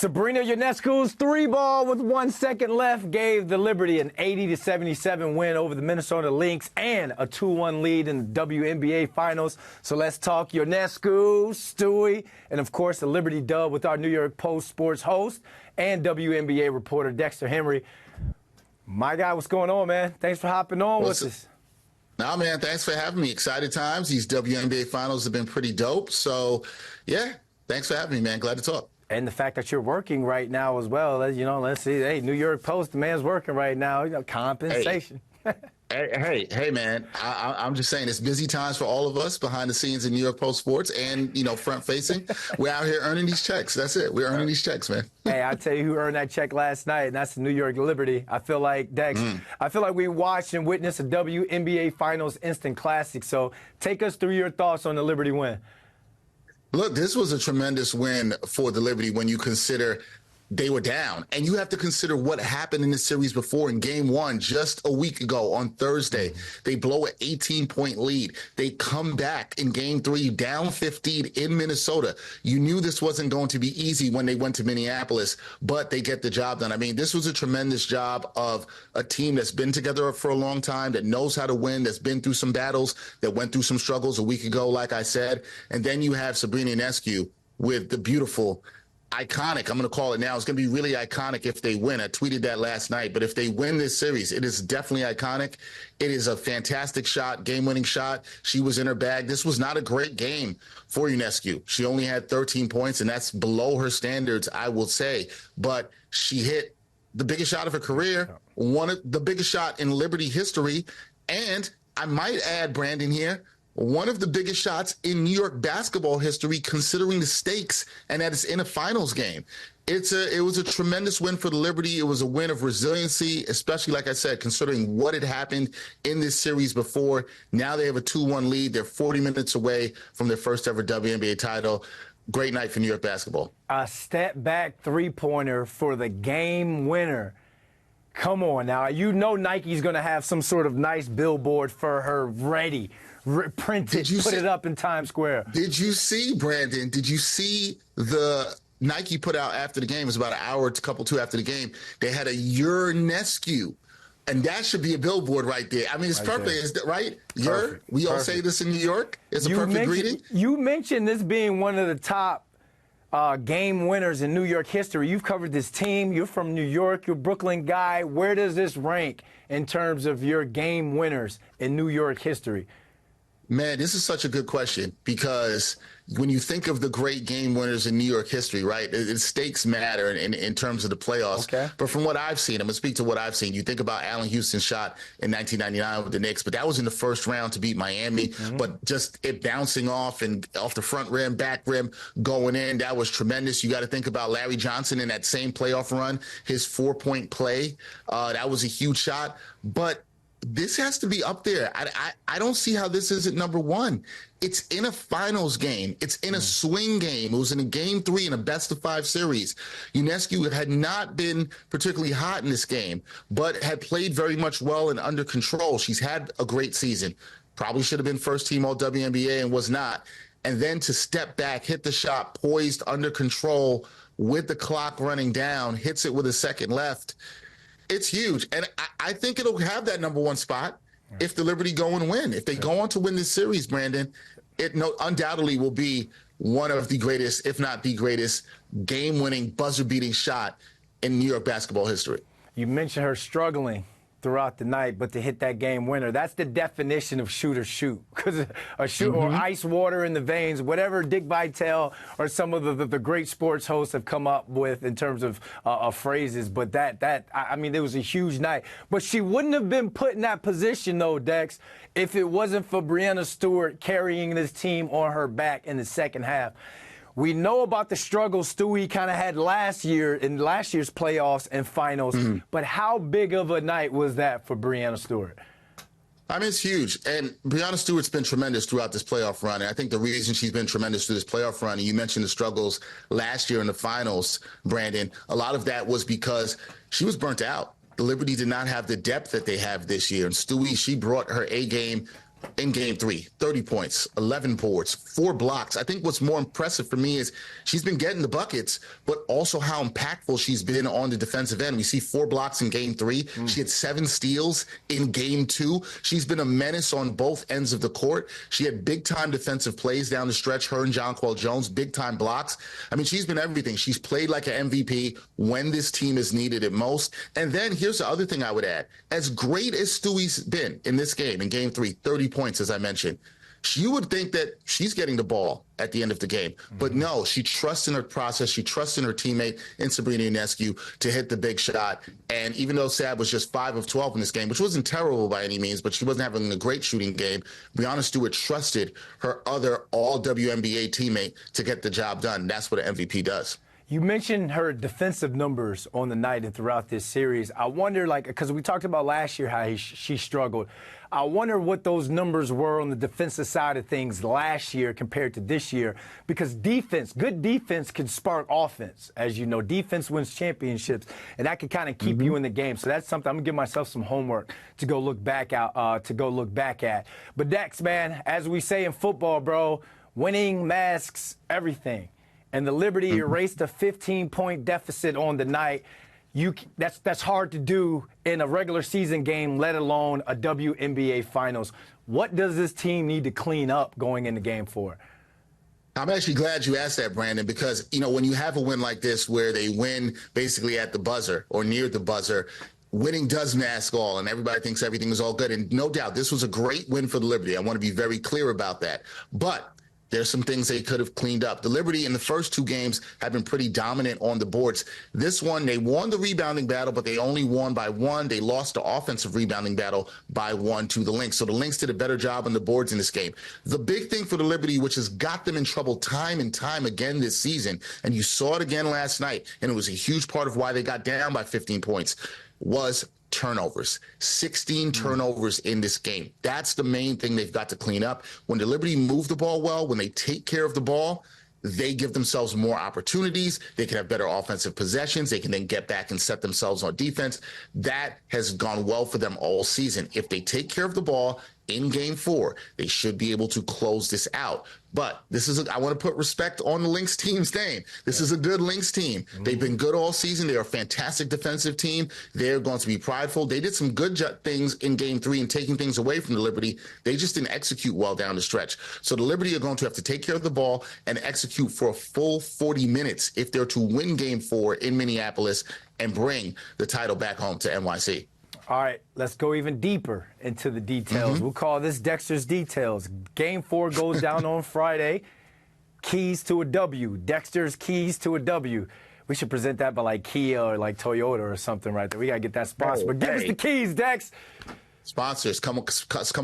Sabrina Ionescu's three ball with 1 second left gave the Liberty an 80-77 win over the Minnesota Lynx and a 2-1 lead in the WNBA Finals. So let's talk Ionescu, Stewie, and of course the Liberty dub with our New York Post sports host and WNBA reporter Dexter Henry. My guy, what's going on, man? Thanks for hopping on with us. Nah, man, thanks for having me. Excited times. These WNBA Finals have been pretty dope. So, yeah, thanks for having me, man. Glad to talk. And the fact that you're working right now as well, let's see. Hey, New York Post, the man's working right now. Compensation. Hey, man. I'm just saying it's busy times for all of us behind the scenes in New York Post sports and, front facing. We're out here earning these checks. That's it. We're earning these checks, man. Hey, I tell you who earned that check last night, and that's the New York Liberty. I feel like, Dex, I feel like we watched and witnessed a WNBA Finals instant classic. So take us through your thoughts on the Liberty win. Look, this was a tremendous win for the Liberty when you consider they were down. And you have to consider what happened in the series before in game one, just a week ago on Thursday. They blow an 18-point lead. They come back in game three, down 15 in Minnesota. You knew this wasn't going to be easy when they went to Minneapolis, but they get the job done. I mean, this was a tremendous job of a team that's been together for a long time, that knows how to win, that's been through some battles, that went through some struggles a week ago, like I said. And then you have Sabrina Ionescu with the beautiful, iconic, I'm going to call it now. It's going to be really iconic if they win. I tweeted that last night. But if they win this series, it is definitely iconic. It is a fantastic shot, game-winning shot. She was in her bag. This was not a great game for Ionescu. She only had 13 points, and that's below her standards, I will say. But she hit the biggest shot of her career, one of the biggest shot in Liberty history. And I might add, Brandon, here, one of the biggest shots in New York basketball history, considering the stakes, and that it's in a finals game. It was a tremendous win for the Liberty. It was a win of resiliency, especially, like I said, considering what had happened in this series before. Now they have a 2-1 lead. They're 40 minutes away from their first ever WNBA title. Great night for New York basketball. A step-back three-pointer for the game winner. Come on now. You know Nike's going to have some sort of nice billboard for her ready. Print it, put it up in Times Square. Did you see, Brandon, did you see the Nike put out after the game? It was about an hour, couple two after the game. They had a Ionescu, and that should be a billboard right there. I mean, it's perfect, is that right? We all say this in New York. It's a perfect greeting. You mentioned this being one of the top game winners in New York history. You've covered this team. You're from New York. You're a Brooklyn guy. Where does this rank in terms of your game winners in New York history? Man, this is such a good question because when you think of the great game winners in New York history, right, stakes matter in terms of the playoffs. Okay. But from what I've seen, I'm going to speak to what I've seen. You think about Allen Houston's shot in 1999 with the Knicks, but that was in the first round to beat Miami. But just it bouncing off and off the front rim, back rim, going in, that was tremendous. You got to think about Larry Johnson in that same playoff run, his 4-point play. That was a huge shot. But this has to be up there. I don't see how this isn't number one. It's in a finals game. It's in a swing game. It was in a game three in a best-of-5 series. Ionescu had not been particularly hot in this game, but had played very much well and under control. She's had a great season. Probably should have been first-team All-WNBA and was not. And then to step back, hit the shot, poised, under control, with the clock running down, hits it with a second left. It's huge. And I think it'll have that number one spot if the Liberty go and win. If they go on to win this series, Brandon, it undoubtedly will be one of the greatest, if not the greatest, game-winning, buzzer-beating shot in New York basketball history. You mentioned her struggling throughout the night, but to hit that game winner, that's the definition of shoot or shoot. Because a shoot or ice water in the veins, whatever Dick Vitale or some of the great sports hosts have come up with in terms of phrases. But I mean, it was a huge night. But she wouldn't have been put in that position, though, Dex, if it wasn't for Brianna Stewart carrying this team on her back in the second half. We know about the struggles Stewie kind of had last year in last year's playoffs and finals, but how big of a night was that for Brianna Stewart? I mean, it's huge. And Brianna Stewart's been tremendous throughout this playoff run. And I think the reason she's been tremendous through this playoff run, and you mentioned the struggles last year in the finals, Brandon, a lot of that was because she was burnt out. The Liberty did not have the depth that they have this year. And Stewie, she brought her A game in game 3, 30 points, 11 boards, 4 blocks. I think what's more impressive for me is she's been getting the buckets, but also how impactful she's been on the defensive end. We see 4 blocks in game 3. She had 7 steals in game 2. She's been a menace on both ends of the court. She had big-time defensive plays down the stretch, her and Jonquel Jones, big-time blocks. I mean, she's been everything. She's played like an MVP when this team is needed it most. And then here's the other thing I would add. As great as Stewie's been in this game, in game 3, 30 points, as I mentioned, you would think that she's getting the ball at the end of the game. But no, she trusts in her process. She trusts in her teammate, in Sabrina Ionescu, to hit the big shot. And even though Sab was just 5 of 12 in this game, which wasn't terrible by any means, but she wasn't having a great shooting game, Breanna Stewart trusted her other all-WNBA teammate to get the job done. That's what an MVP does. You mentioned her defensive numbers on the night and throughout this series. I wonder, like, because we talked about last year how she struggled. I wonder what those numbers were on the defensive side of things last year compared to this year, because defense, good defense can spark offense. As you know, defense wins championships, and that can kind of keep you in the game. So that's something I'm gonna give myself some homework to go look back at. But Dex, man, as we say in football, bro, winning masks everything. And the Liberty erased a 15-point deficit on the night. That's hard to do in a regular season game, let alone a WNBA Finals. What does this team need to clean up going into Game 4? I'm actually glad you asked that, Brandon, because, you know, when you have a win like this where they win basically at the buzzer or near the buzzer, winning does mask all, and everybody thinks everything is all good. And no doubt, this was a great win for the Liberty. I want to be very clear about that. But there's some things they could have cleaned up. The Liberty in the first 2 games have been pretty dominant on the boards. This one, they won the rebounding battle, but they only won by 1. They lost the offensive rebounding battle by 1 to the Lynx. So the Lynx did a better job on the boards in this game. The big thing for the Liberty, which has got them in trouble time and time again this season, and you saw it again last night, and it was a huge part of why they got down by 15 points, was turnovers. 16 turnovers in this game. That's the main thing they've got to clean up. When the Liberty move the ball well, when they take care of the ball, they give themselves more opportunities. They can have better offensive possessions. They can then get back and set themselves on defense. That has gone well for them all season. If they take care of the ball in Game 4, they should be able to close this out. But this is, I want to put respect on the Lynx team's name. This is a good Lynx team. They've been good all season. They're a fantastic defensive team. They're going to be prideful. They did some good things in Game 3 and taking things away from the Liberty. They just didn't execute well down the stretch. So the Liberty are going to have to take care of the ball and execute for a full 40 minutes if they're to win Game 4 in Minneapolis and bring the title back home to NYC. All right, let's go even deeper into the details. We'll call this Dexter's Details. Game 4 goes down on Friday. Keys to a W. Dexter's Keys to a W. We should present that by like Kia or like Toyota or something right there. We got to get that sponsor. But give us the keys, Dex. Sponsors, come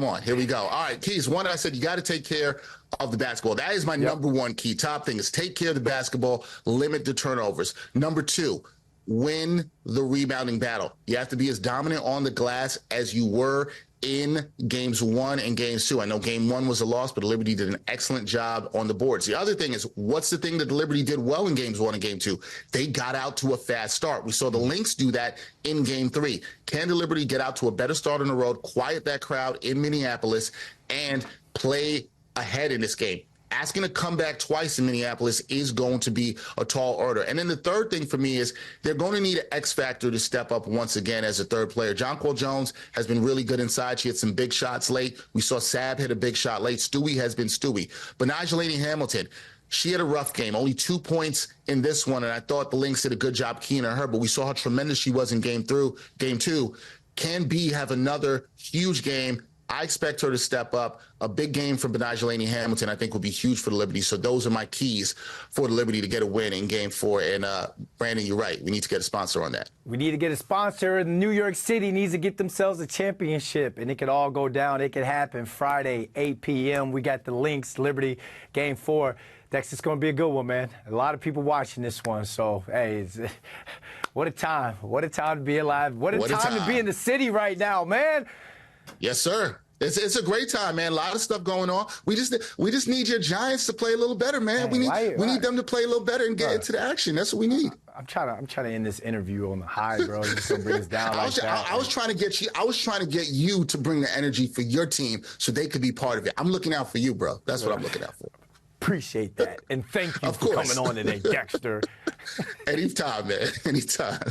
on. Here we go. All right, keys. One, I said you got to take care of the basketball. That is my number 1 key. Top thing is take care of the basketball, limit the turnovers. Number 2, win the rebounding battle. You have to be as dominant on the glass as you were in games 1 and games 2. I know game 1 was a loss, but the Liberty did an excellent job on the boards. The other thing is, what's the thing that the Liberty did well in games 1 and game 2? They got out to a fast start. We saw the Lynx do that in game 3. Can the Liberty get out to a better start on the road, quiet that crowd in Minneapolis, and play ahead in this game? Asking to come back twice in Minneapolis is going to be a tall order. And then the third thing for me is they're going to need an X factor to step up once again as a third player. Jonquel Jones has been really good inside. She had some big shots late. We saw Sab hit a big shot late. Stewie has been Stewie. But laney-hamilton, she had a rough game, only 2 points in this one, and I thought the Lynx did a good job keying on her, but we saw how tremendous she was in game 2. Can B have another huge game? I expect her to step up. A big game for laney-hamilton, I think, will be huge for the Liberty. So those are my keys for the Liberty to get a win in Game 4. And, Brandon, you're right. We need to get a sponsor on that. We need to get a sponsor. New York City needs to get themselves a championship, and it could all go down. It could happen Friday, 8 p.m. We got the Lynx, Liberty, Game 4. Dex, it's going to be a good one, man. A lot of people watching this one. So, hey, what a time. What a time to be alive. What a time to be in the city right now, man. Yes, sir. It's a great time, man. A lot of stuff going on. We just need your Giants to play a little better, man. We need them to play a little better and get into the action. That's what we need. I'm trying to end this interview on the high, bro. You're just gonna bring us down like that. I was trying to get you. I was trying to get you to bring the energy for your team so they could be part of it. I'm looking out for you, bro. That's what I'm looking out for. Appreciate that, and thank you for coming on today, Dexter. Anytime, man. Anytime.